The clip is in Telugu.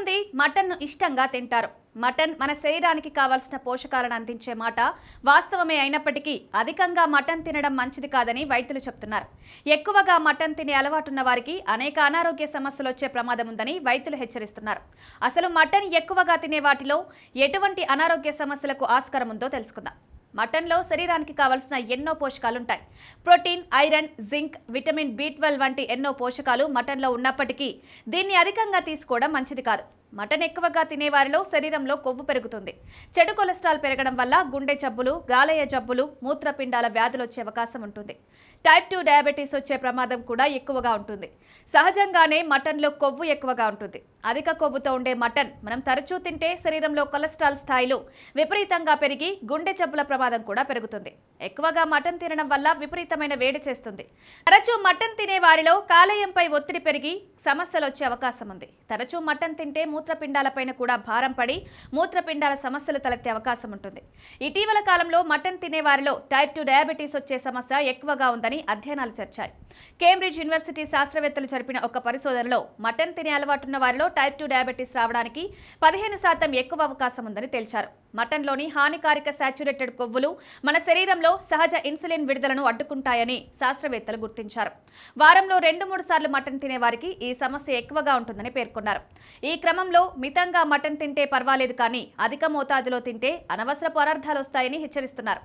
మంది మటన్ను ఇష్టంగా తింటారు. మటన్ మన శరీరానికి కావాల్సిన పోషకాలను అందించే మాట వాస్తవమే అయినప్పటికీ అధికంగా మటన్ తినడం మంచిది కాదని వైద్యులు చెప్తున్నారు. ఎక్కువగా మటన్ తినే అలవాటున్న వారికి అనేక అనారోగ్య సమస్యలు వచ్చే ప్రమాదం ఉందని వైద్యులు హెచ్చరిస్తున్నారు. అసలు మటన్ ఎక్కువగా తినే వాటిలో ఎటువంటి అనారోగ్య సమస్యలకు ఆస్కారం ఉందో తెలుసుకుందాం. మటన్లో శరీరానికి కావాల్సిన ఎన్నో పోషకాలుంటాయి. Protein, iron, zinc, vitamin B12 వంటి ఎన్నో పోషకాలు మటన్లో ఉన్నప్పటికీ దీన్ని అధికంగా తీసుకోవడం మంచిది కాదు. మటన్ ఎక్కువగా తినేవారిలో శరీరంలో కొవ్వు పెరుగుతుంది. చెడు కొలెస్ట్రాల్ పెరగడం వల్ల గుండె జబ్బులు, గాలయ జబ్బులు, మూత్రపిండాల వ్యాధులు వచ్చే అవకాశం ఉంటుంది. టైప్ 2 డయాబెటీస్ వచ్చే ప్రమాదం కూడా ఎక్కువగా ఉంటుంది. సహజంగానే మటన్లో కొవ్వు ఎక్కువగా ఉంటుంది. అధిక కొవ్వుతో ఉండే మటన్ మనం తరచూ తింటే శరీరంలో కొలెస్ట్రాల్ స్థాయిలు విపరీతంగా పెరిగి గుండె జబ్బుల ప్రమాదం కూడా పెరుగుతుంది. ఎక్కువగా మటన్ తినడం వల్ల విపరీతమైన వేడి చేస్తుంది. తరచూ మటన్ తినే వారిలో కాలేయంపై ఒత్తిడి పెరిగి సమస్యలు వచ్చే అవకాశం ఉంది. తరచూ మటన్ తింటే మూత్రపిండాలపైన కూడా భారం పడి మూత్రపిండాల సమస్యలు తలెత్తే అవకాశం ఉంటుంది. ఇటీవల కాలంలో మటన్ తినే వారిలో టైప్ 2 డయాబెటీస్ వచ్చే సమస్య ఎక్కువగా ఉందని అధ్యయనాలు చేర్చాయి. కేంబ్రిడ్జ్ యూనివర్సిటీ శాస్త్రవేత్తలు జరిపిన ఒక పరిశోధనలో మటన్ తినే అలవాటున్న వారిలో టైప్ 2 డయాబెటీస్ రావడానికి 15% ఎక్కువ అవకాశం ఉందని తేల్చారు. మటన్లోని హానికారక సాచ్యురేటెడ్ కొవ్వులు మన శరీరంలో సహజ ఇన్సులిన్ విడుదలను అడ్డుకుంటాయని శాస్త్రవేత్తలు గుర్తించారు. వారంలో 2-3 సార్లు మటన్ తినే వారికి ఈ సమస్య ఎక్కువగా ఉంటుందని పేర్కొన్నారు. ఈ క్రమంలో మితంగా మటన్ తింటే పర్వాలేదు, కానీ అధిక మోతాదులో తింటే అనవసరపు అనర్థాలు వస్తాయని హెచ్చరిస్తున్నారు.